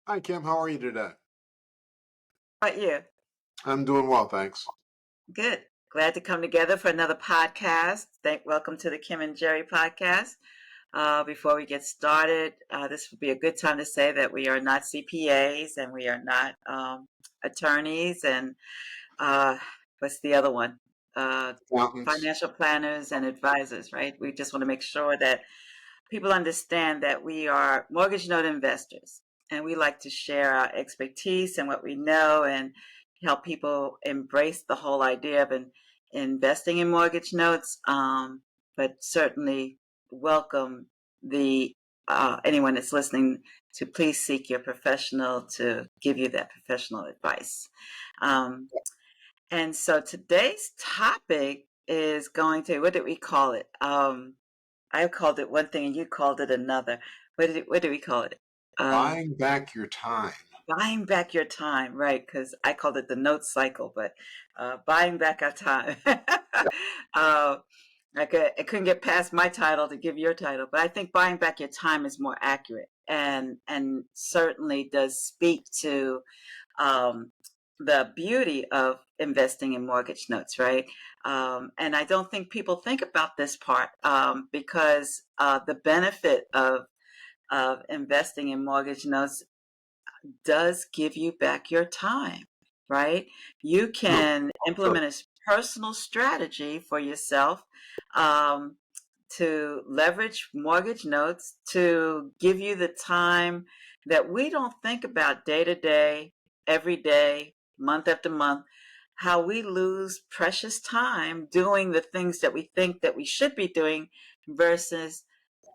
Hi, Kim. How are you today? How about you? I'm doing well, thanks. Good. Glad to come together for another podcast. Welcome to the Kim and Jerry podcast. Before we get started, this would be a good time to say that we are not CPAs and we are not attorneys and uh, what's the other one? Uh, Mountains. Financial planners and advisors, right? We just want to make sure that people understand that we are mortgage note investors and we like to share our expertise and what we know and help people embrace the whole idea of investing in mortgage notes, but certainly welcome the anyone that's listening to please seek your professional to give you that professional advice. Um, and so today's topic is going to, what did we call it? I called it one thing and you called it another. What did we call it? Um, Buying back your time. Buying back your time, right? Because I called it the note cycle, but buying back our time. uh, I couldn't get past my title to give your title, but I think buying back your time is more accurate and certainly does speak to um, the beauty of investing in mortgage notes, right? And I don't think people think about this part because the benefit of investing in mortgage notes does give you back your time, right? You No, can sure. implement a personal strategy for yourself um, to leverage mortgage notes to give you the time that we don't think about day to day, every day, month after month, how we lose precious time doing the things that we think that we should be doing versus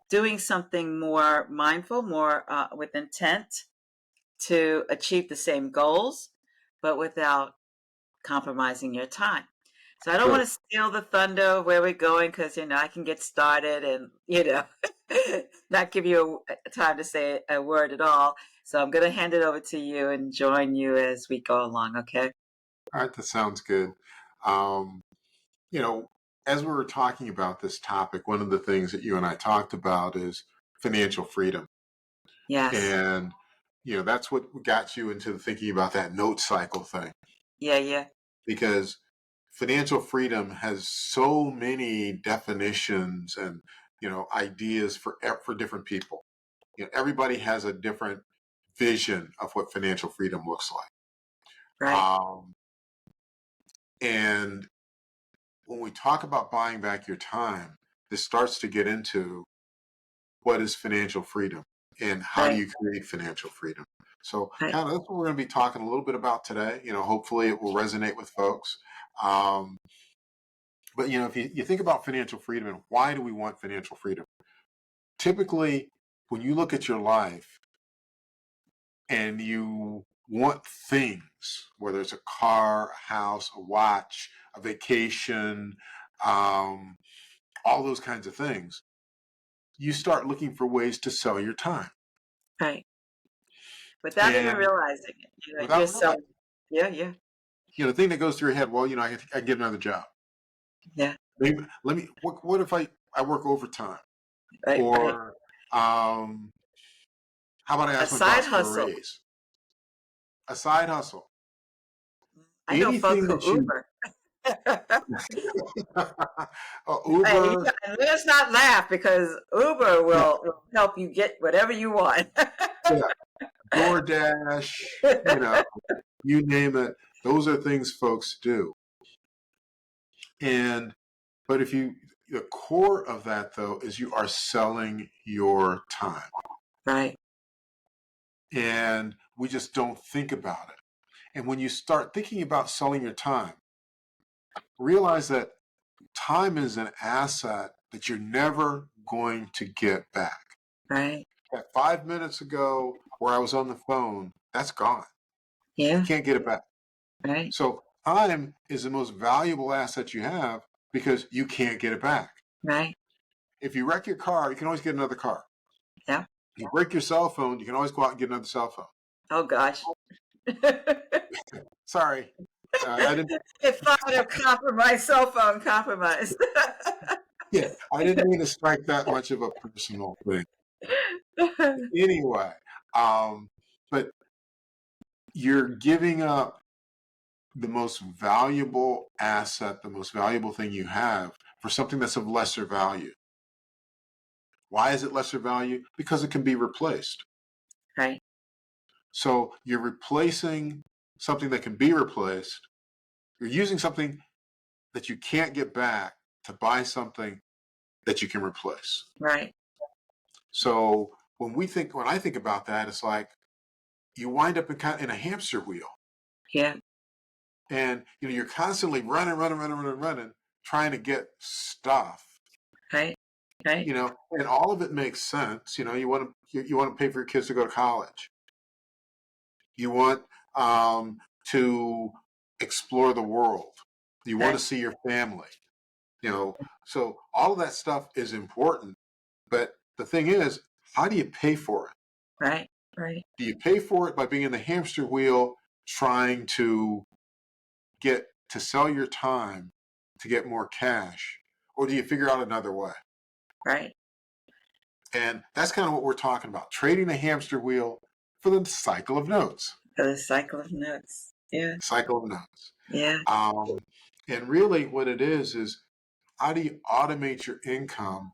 doing something more mindful, more with intent to achieve the same goals, but without compromising your time. So I don't want Sure. to steal the thunder of where we're going because, I can get started and, not give you a time to say a word at all. So I'm going to hand it over to you and join you as we go along, okay? All right, that sounds good. Um, you know, as we were talking about this topic, one of the things that you and I talked about is financial freedom. Yes. And, that's what got you into thinking about that note cycle thing. Yeah, yeah. Because financial freedom has so many definitions and, ideas for different people. Everybody has a different vision of what financial freedom looks like. Right, And when we talk about buying back your time, this starts to get into what is financial freedom and how do right, you create financial freedom. So, right, kind of that's what we're going to be talking a little bit about today. Hopefully it will resonate with folks. Um, but if you think about financial freedom and why do we want financial freedom? Typically, when you look at your life, and you want things, whether it's a car, a house, a watch, a vacation, um, all those kinds of things, you start looking for ways to sell your time. right. Without even And realizing it, you're without realizing, selling. Yeah, yeah, the thing that goes through your head, well, I can get another job. yeah. Maybe what if I work overtime? Right, right. Or um, how about I A ask my side boss for a hustle. raise? A side hustle. I know folk Anything who that you Uber. Hey, Uber, and let's not laugh because Uber yeah, will help you get whatever you want. yeah. DoorDash, you name it. Those are things folks do. And but if the core of that though is you are selling your time. Right, And we just don't think about it. And when you start thinking about selling your time, realize that time is an asset that you're never going to get back. right. That 5 minutes ago where I was on the phone, that's gone. You Yeah, can't get it back. right, So time is the most valuable asset you have because you can't get it back. right. If you wreck your car, you can always get another car. Yeah. If you break your cell phone, you can always go out and get another cell phone. Oh gosh. Sorry, I didn't. It thought of compromise, cell phone compromise. Yeah, I didn't mean to strike that much of a personal thing. Anyway, um, but you're giving up the most valuable asset, the most valuable thing you have for something that's of lesser value. Why is it lesser value? Because it can be replaced. Right. So you're replacing something that can be replaced. You're using something that you can't get back to buy something that you can replace. Right. So when I think about that, it's like you wind up in a hamster wheel, Yeah. and you're constantly running, trying to get stuff. Right. Right. And all of it makes sense. You want to pay for your kids to go to college. You want to explore the world. You want Right. to see your family. So all of that stuff is important. But the thing is, how do you pay for it? Right. Right. Do you pay for it by being in the hamster wheel trying to get to sell your time to get more cash? Or do you figure out another way? Right. And that's kind of what we're talking about, trading the hamster wheel for the cycle of notes. The cycle of notes. Yeah. Cycle of notes. Yeah. And really what it is how do you automate your income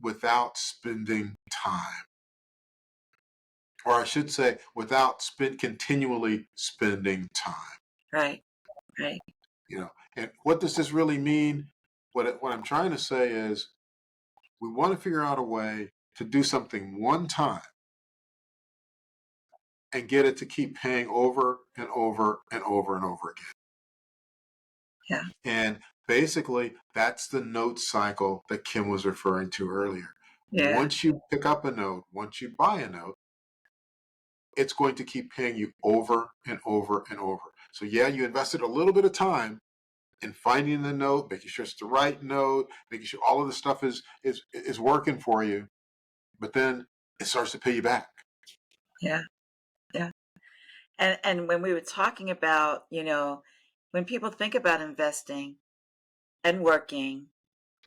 without spending time? Or I should say, without continually spending time. Right. Right. And what does this really mean? What I'm trying to say is we want to figure out a way to do something one time and get it to keep paying over and over and over and over again. Yeah. And basically, that's the note cycle that Kim was referring to earlier. Yeah. Once you pick up a note, once you buy a note, it's going to keep paying you over and over and over. So yeah, you invested a little bit of time in finding the note, making sure it's the right note, making sure all of the stuff is working for you, but then it starts to pay you back. Yeah. Yeah. And when we were talking about, when people think about investing and working,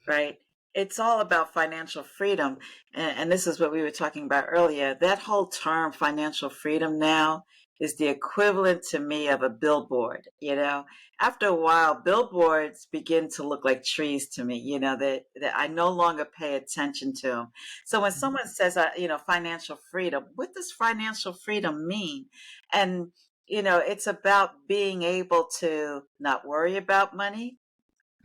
right? It's all about financial freedom. And this is what we were talking about earlier. That whole term, financial freedom, now is the equivalent to me of a billboard. After a while, billboards begin to look like trees to me, that I no longer pay attention to them. So when someone says, financial freedom, what does financial freedom mean? And, it's about being able to not worry about money,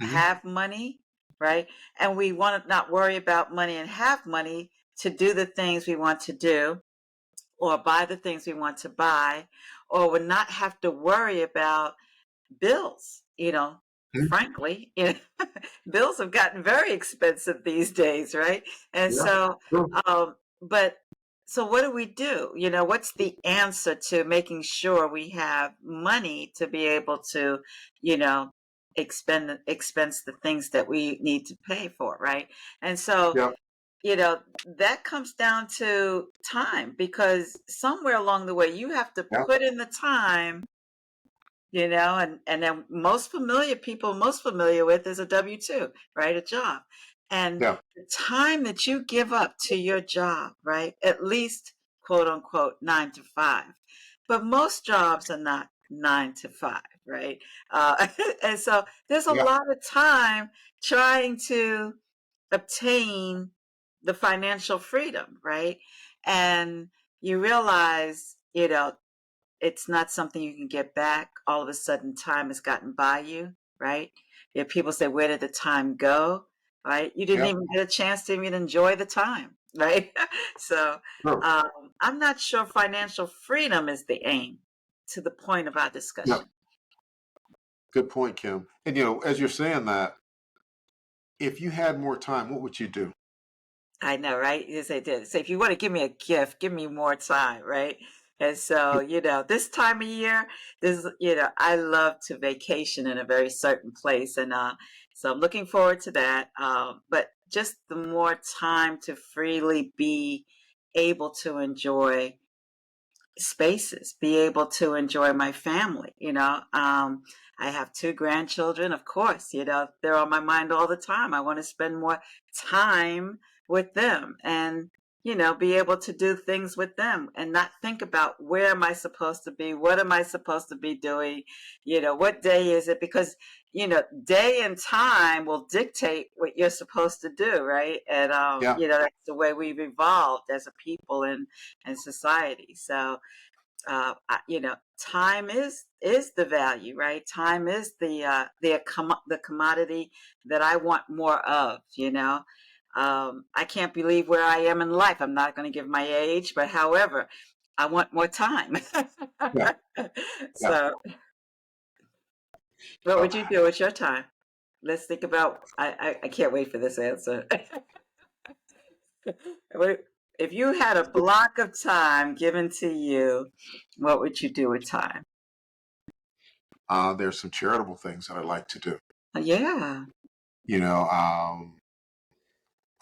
Mm-hmm. have money, right? And we want to not worry about money and have money to do the things we want to do or buy the things we want to buy, or would not have to worry about bills, Mm-hmm. frankly. Bills have gotten very expensive these days, right? And Yeah, so, sure. but so what do we do? What's the answer to making sure we have money to be able to, you know, expense the things that we need to pay for, right? And so, Yeah, that comes down to time, because somewhere along the way you have to yeah, put in the time, and then most familiar with is a W-2, right? A job. And yeah, the time that you give up to your job, right? At least, quote unquote, 9 to 5. But most jobs are not 9 to 5, right? And so there's a yeah, lot of time trying to obtain the financial freedom, right? And you realize, it's not something you can get back. All of a sudden, time has gotten by you, right? People say, "Where did the time go?" Right? You didn't yeah, even get a chance to even enjoy the time, right? So, sure. I'm not sure financial freedom is the aim, to the point of our Yeah, discussion. good point, Kim. And as you're saying that, if you had more time, what would you do? I know, right? Yes, I did. So if you want to give me a gift, give me more time, right? And so, this time of year, I love to vacation in a very certain place. And so I'm looking forward to that. But just the more time to freely be able to enjoy spaces, be able to enjoy my family. I have 2 grandchildren, of course, they're on my mind all the time. I want to spend more time with them. And be able to do things with them and not think about where am I supposed to be? What am I supposed to be doing? What day is it? Because, day and time will dictate what you're supposed to do, right? And, Yeah. that's the way we've evolved as a people and society. So, time is the value, right? Time is the commodity that I want more of. I can't believe where I am in life. I'm not going to give my age, but however, I want more time. Yeah. Yeah. So, what So, would you do with your time? Let's think about. I can't wait for this answer. If you had a block of time given to you, what would you do with time? there's some charitable things that I like to do. Yeah. You know,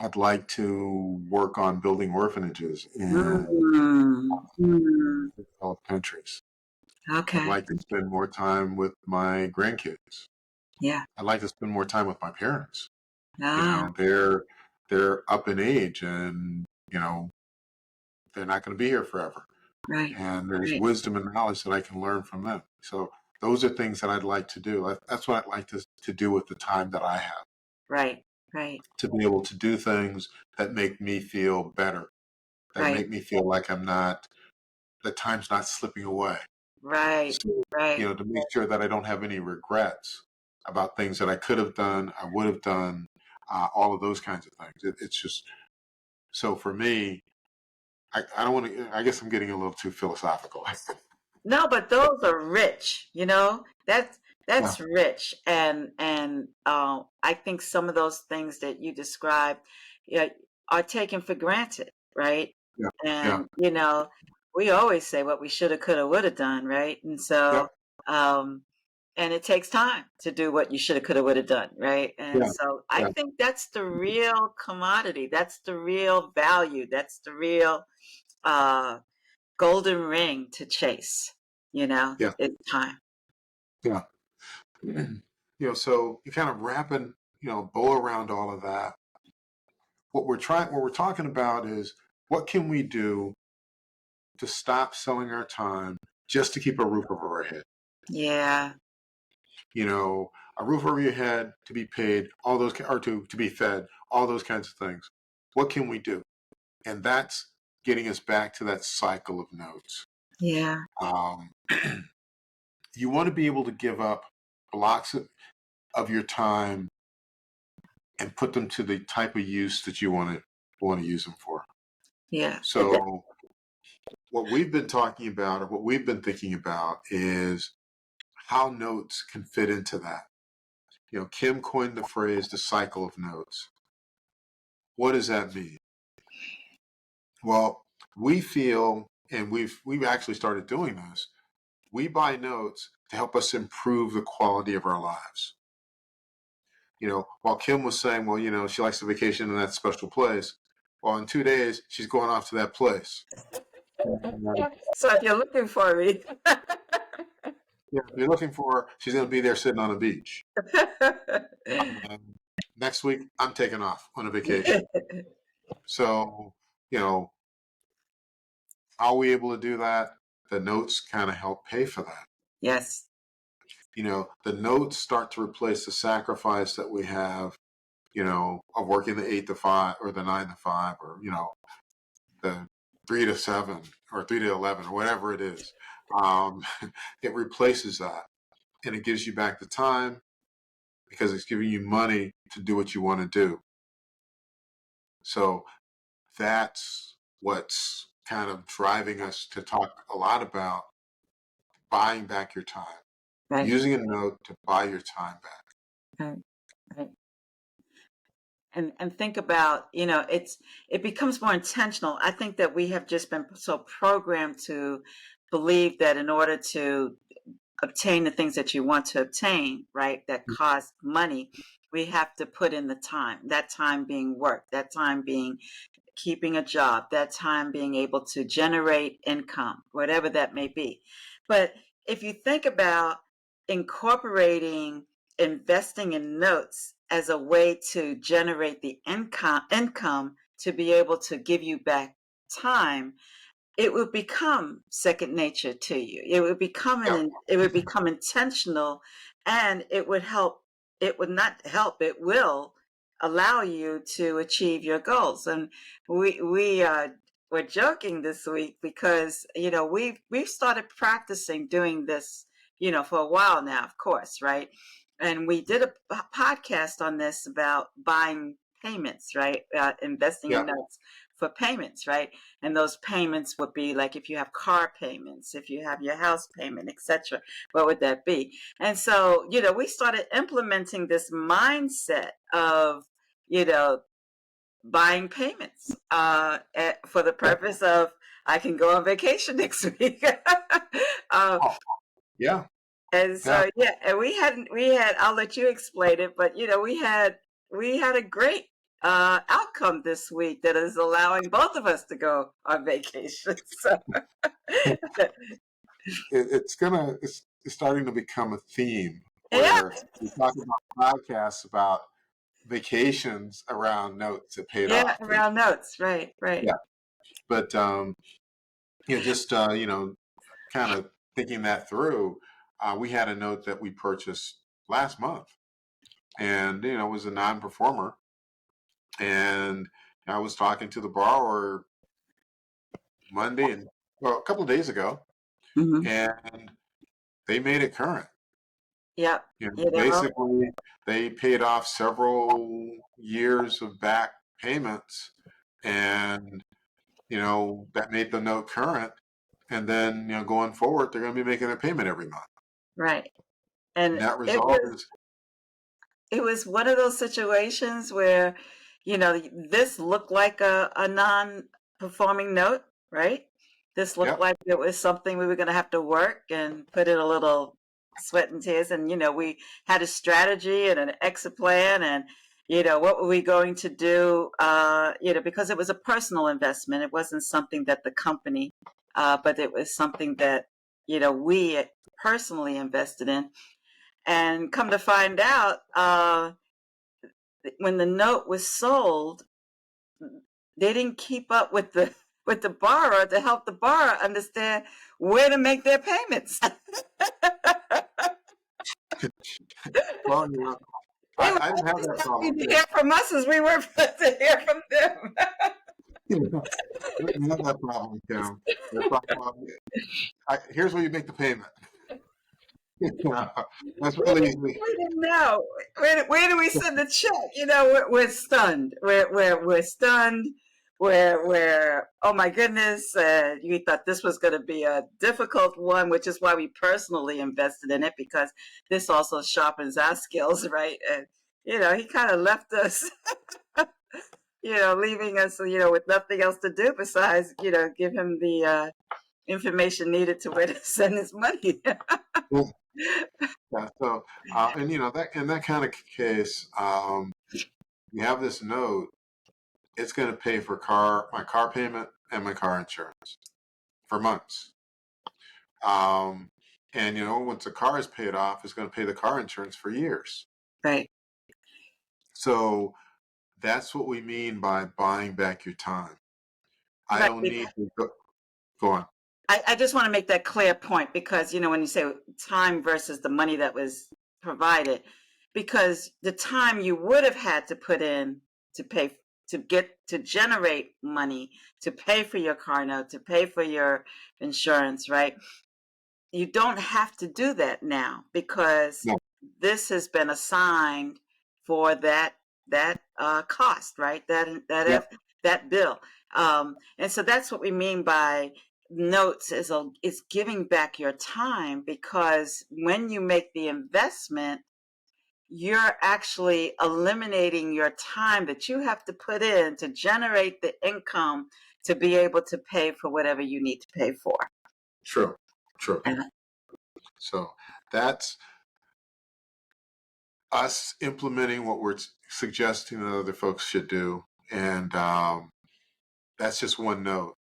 I'd like to work on building orphanages in Mm, mm, developed countries. I'd okay. like to spend more time with my grandkids. Yeah. I'd like to spend more time with my parents. Ah, They're up in age, and they're not going to be here forever. right. And there's Right. wisdom and knowledge that I can learn from them. So those are things that I'd like to do. That's what I'd like to do with the time that I have, Right. Right. to be able to do things that make me feel better, that Right. make me feel like the time's not slipping away. Right. So, Right. to make sure that I don't have any regrets about things that I could have done, I would have done, all of those kinds of things. It's just, so for me, I don't want to, I guess I'm getting a little too philosophical. No, but those are rich, That's Yeah, that's rich. And I think some of those things that you described, yeah, are taken for granted, right? yeah, yeah, And we always say what we shoulda, coulda, woulda done, right? And yep, so and it takes time to do what you shoulda, coulda, woulda done, right? And yeah, so I yeah, think that's the real commodity. That's the real value. That's the real uh golden ring to chase. yeah, It's time. yeah. So you kind of wrapping, bow around all of that. What we're talking about is, what can we do to stop selling our time just to keep a roof over our head? Yeah. A roof over your head, to be paid, all those, or to be fed, all those kinds of things. What can we do? And that's getting us back to that cycle of notes. Yeah. Um, you want to be able to give up blocks of your time and put them to the type of use that you want to use them for. Yeah. So what we've been talking about, or what we've been thinking about, is how notes can fit into that. Kim coined the phrase the cycle of notes. What does that mean? Well, we feel, and we've actually started doing this, we buy notes to help us improve the quality of our lives. While Kim was saying, well, she likes to vacation in that special place. Well, in 2 days, she's going off to that place. And, So if you're looking for me, if you're looking for her, she's going to be there sitting on a beach. Next week, I'm taking off on a vacation. So, you know, how are we able to do that? The notes kind of help pay for that. yes. The notes start to replace the sacrifice that we have, of working the 8 to 5 or the 9 to 5, or, the 3 to 7 or 3 to 11 or whatever it is. Um, it replaces that, and it gives you back the time because it's giving you money to do what you want to do. So that's what's kind of driving us to talk a lot about buying back your time, Right. using a note to buy your time back. Right. Right. And think about, it becomes more intentional. I think that we have just been so programmed to believe that in order to obtain the things that you want to obtain, right, that cost money, we have to put in the time, that time being work, that time being keeping a job, that time being able to generate income, whatever that may be. But if you think about incorporating investing in notes as a way to generate the income to be able to give you back time, it would become second nature to you. It would become Yeah. it would become intentional, and it would help. It would not help. It will allow you to achieve your goals. And we're joking this week because we've started practicing doing this for a while now, of course, right? And we did a podcast on this about buying payments, right? Investing Yeah. in notes for payments, right? And those payments would be like if you have car payments, if you have your house payment, etc. What would that be? And so, we started implementing this mindset of, you know, buying payments for the Yeah. purpose of I can go on vacation next week. uh, Oh, yeah. and Yeah. so, yeah, and we had, I'll let you explain it, but we had a great outcome this week that is allowing both of us to go on vacation. So, It's starting to become a theme yeah, where we talk about podcasts about vacations around notes that paid yeah, off. around notes, right, right. Yeah. But just kind of thinking that through, we had a note that we purchased last month, and it was a non-performer, and I was talking to the borrower Monday and well a couple of days ago, Hmm. and they made it current. Yep. Basically, they paid off several years of back payments, and that made the note current. And then going forward, they're going to be making a payment every month. Right. And Net it result was is, it was one of those situations where, this looked like a non-performing note, right? This looked yep, like it was something we were going to have to work and put in a little sweat and tears. And, we had a strategy and an exit plan and, what were we going to do? Because it was a personal investment. It wasn't something that the company, but it was something that, we personally invested in. And come to find out, when the note was sold, they didn't keep up with the with the borrower to help the borrower understand where to make their payments. well, They were I didn't have as that happy problem. to hear from us as we were to hear from them. I didn't have that problem, Kim. The problem, here's where you make the payment. That's We really didn't, easy. we didn't know. Where do we send the check? We're stunned. We're stunned. We're oh my goodness. You thought this was going to be a difficult one, which is why we personally invested in it because this also sharpens our skills, right? And he kind of left us, leaving us, with nothing else to do besides, give him the information needed to where to send his money. Yeah, so and that in that kind of case, you have this note. It's going to pay for my car payment and my car insurance for months. Um, and once the car is paid off, it's going to pay the car insurance for years. Right. So that's what we mean by buying back your time. I Right. don't need to go on. I just want to make that clear point because, when you say time versus the money that was provided, because the time you would have had to put in to pay, to generate money, to pay for your car note, to pay for your insurance, right? You don't have to do that now because No, this has been assigned for that cost, right? yeah, That bill. And so that's what we mean by notes is giving back your time because when you make the investment, you're actually eliminating your time that you have to put in to generate the income to be able to pay for whatever you need to pay for. true, true. And So that's us implementing what we're suggesting that other folks should do, and that's just one note.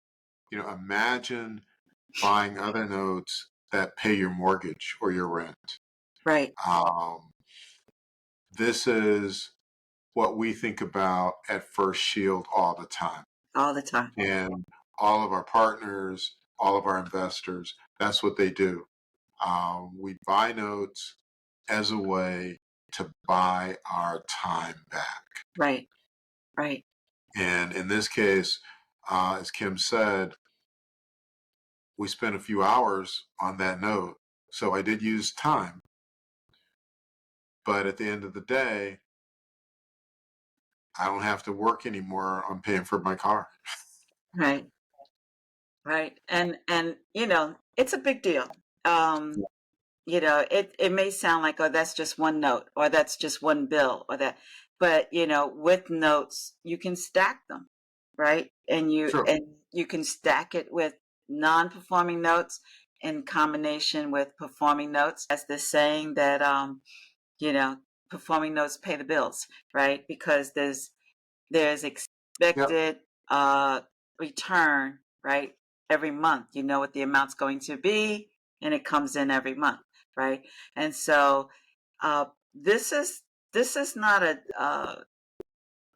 Imagine buying other notes that pay your mortgage or your rent. right. Um, this is what we think about at First Shield all the time. All the time. And all of our partners, all of our investors, that's what they do. We buy notes as a way to buy our time back. Right. Right. And in this case, as Kim said, we spent a few hours on that note. So I did use time. But at the end of the day, I don't have to work anymore on paying for my car. Right. Right. And it's a big deal. Um, it may sound like, oh, that's just one note, or that's just one bill, or that, but with notes, you can stack them, right? And you True. and you can stack it with non-performing notes in combination with performing notes. As the saying that you know, performing notes pay the bills, right? Because there's Yep. expected return, right? Every month, you know what the amount's going to be, and it comes in every month, right? And so uh, this is this is not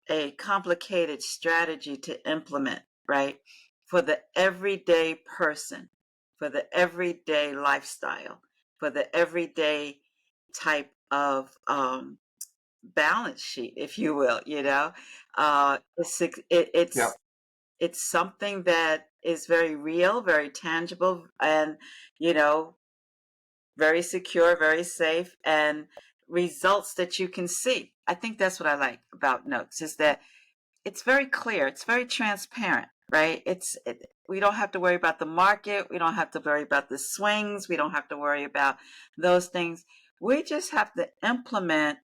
a complicated strategy to implement, right? For the everyday person, for the everyday lifestyle, for the everyday type of balance sheet, if you will. Yep. It's something that is very real, very tangible, and you know, very secure, very safe, and results that you can see. I think that's what I like about notes is that it's very clear, it's very transparent, right? We don't have to worry about the market, we don't have to worry about the swings, we don't have to worry about those things. We just have to implement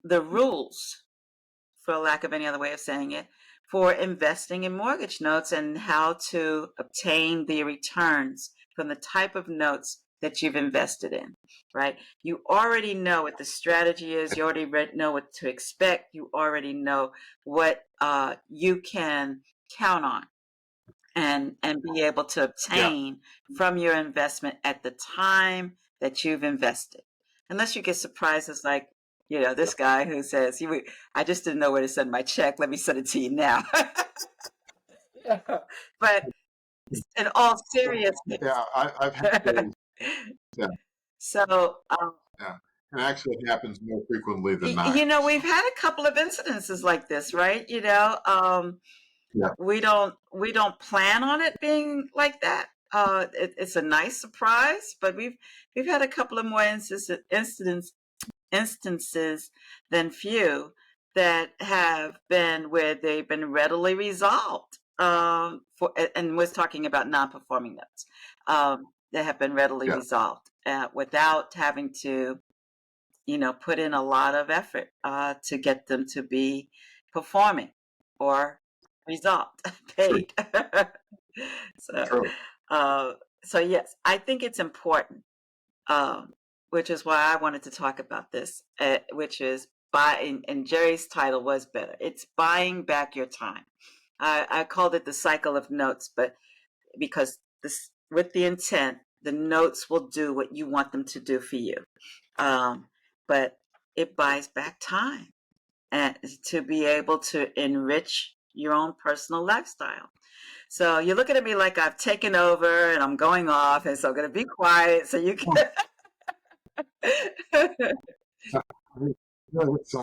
the rules, for lack of any other way of saying it, for investing in mortgage notes and how to obtain the returns from the type of notes that you've invested in, right? You already know what the strategy is. You already know what to expect. You already know what you can count on and be able to Yeah. obtain from your investment at the time that you've invested. Unless you get surprises like, this guy who says, I just didn't know where to send my check. Let me send it to you now. Yeah. But in all seriousness, Yeah. I've had those. Yeah. so Yeah. And actually, it happens more frequently than not. we've had a couple of incidences like this, right? Yeah. We don't plan on it being like that. It's a nice surprise, but we've had a couple of more instances than few that have been where they've been readily resolved. And was talking about non-performing notes that have been readily Yeah. resolved without having to put in a lot of effort to get them to be performing or resolved, True. paid. so, True. uh, so yes, I think it's important, um, which is why I wanted to talk about this, which is and Jerry's title was better. It's buying back your time. I called it the cycle of notes, but because this, with the intent, the notes will do what you want them to do for you. Um, but it buys back time and to be able to enrich your own personal lifestyle. So you're looking at me like I've taken over and I'm going off, and so I'm going to be quiet so you Oh, can. no, it's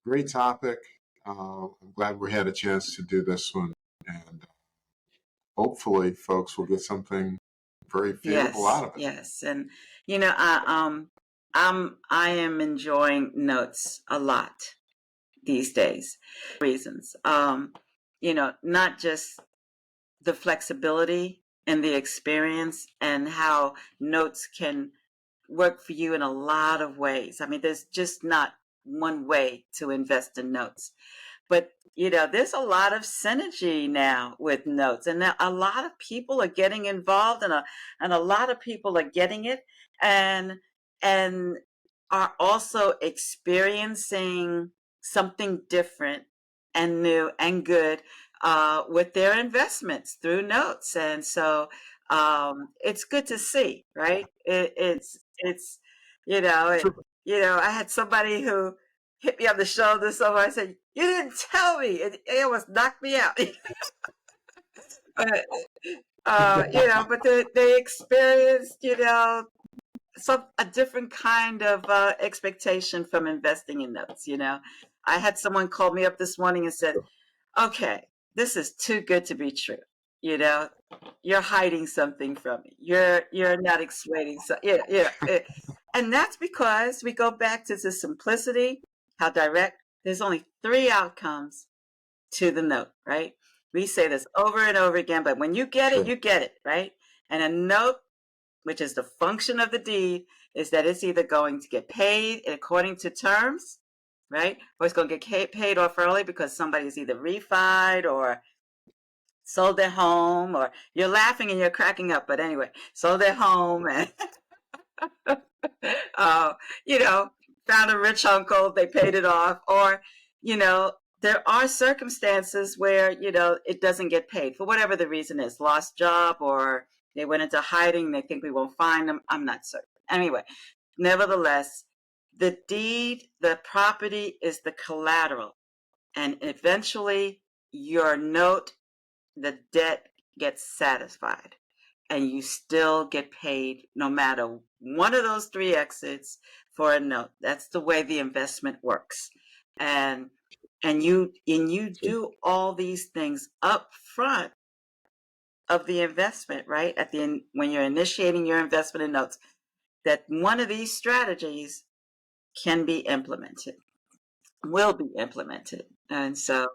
great topic. I'm glad we had a chance to do this one, and hopefully, folks will get something very valuable Yes, out of it. yes, and I am enjoying notes a lot these days. Reasons, not just the flexibility and the experience and how notes can work for you in a lot of ways. I mean, there's just not one way to invest in notes. But there's a lot of synergy now with notes, and now a lot of people are getting involved, and a lot of people are getting it, and and are also experiencing something different and new and good with their investments through notes. And so it's good to see, right? It's I had somebody who hit me on the shoulder. So I said, "You didn't tell me." It almost knocked me out. But but they experienced, a different kind of expectation from investing in notes. I had someone call me up this morning and said, "Okay, this is too good to be true. You know, you're hiding something from me. You're not explaining so and that's because we go back to the simplicity, how direct. There's only three outcomes to the note, right? We say this over and over again, but when you get it, Sure. you get it, right? And a note, which is the function of the deed, is that it's either going to get paid according to terms, right? Or it's going to get paid off early because somebody's either refied or sold their home, or you're laughing and you're cracking up, but anyway, sold their home and, uh, you know, found a rich uncle, they paid it off, or, there are circumstances where, it doesn't get paid for whatever the reason is, lost job, or they went into hiding, they think we won't find them. I'm not certain. Anyway, nevertheless, the deed, the property is the collateral, and eventually your note, the debt gets satisfied, and you still get paid no matter one of those three exits for a note. That's the way the investment works. And you do all these things up front of the investment, right? When you're initiating your investment in notes, that one of these strategies can be implemented, will be implemented. And so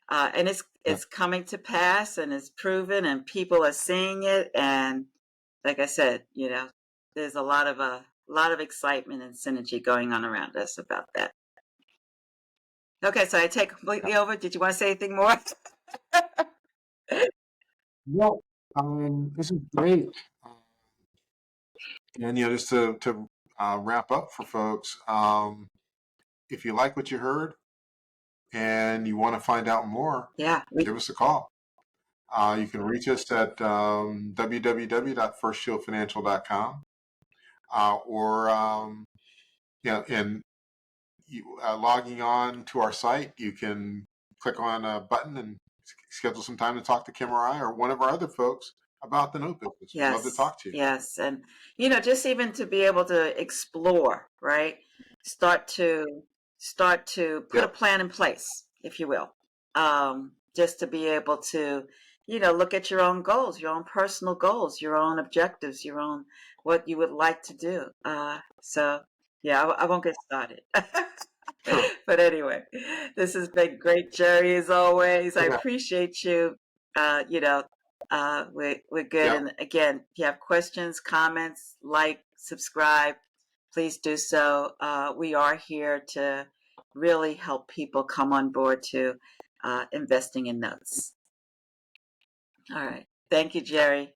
and Yeah. it's coming to pass, and it's proven, and people are seeing it. And like I said, there's a lot of excitement and synergy going on around us about that. Okay, so I take completely over. Did you want to say anything more? Well, this is great. And just to wrap up for folks, if you like what you heard and you want to find out more, Yeah, give us a call. You can reach us at www.firstshieldfinancial.com, or and logging on to our site, you can click on a button and schedule some time to talk to Kim or I or one of our other folks about the note business. We'd love to yes, talk to you. yes. And, just even to be able to explore, right? Start to put a Yep. plan in place, if you will. Just to be able to, look at your own goals, your own personal goals, your own objectives, your own, what you would like to do. So yeah, I won't get started. Sure. But anyway, this has been great, Jerry, as always. I Yeah. appreciate you. We're good. Yep. And again, if you have questions, comments, subscribe, please do so. We are here to really help people come on board to investing in notes. All right. Thank you, Jerry.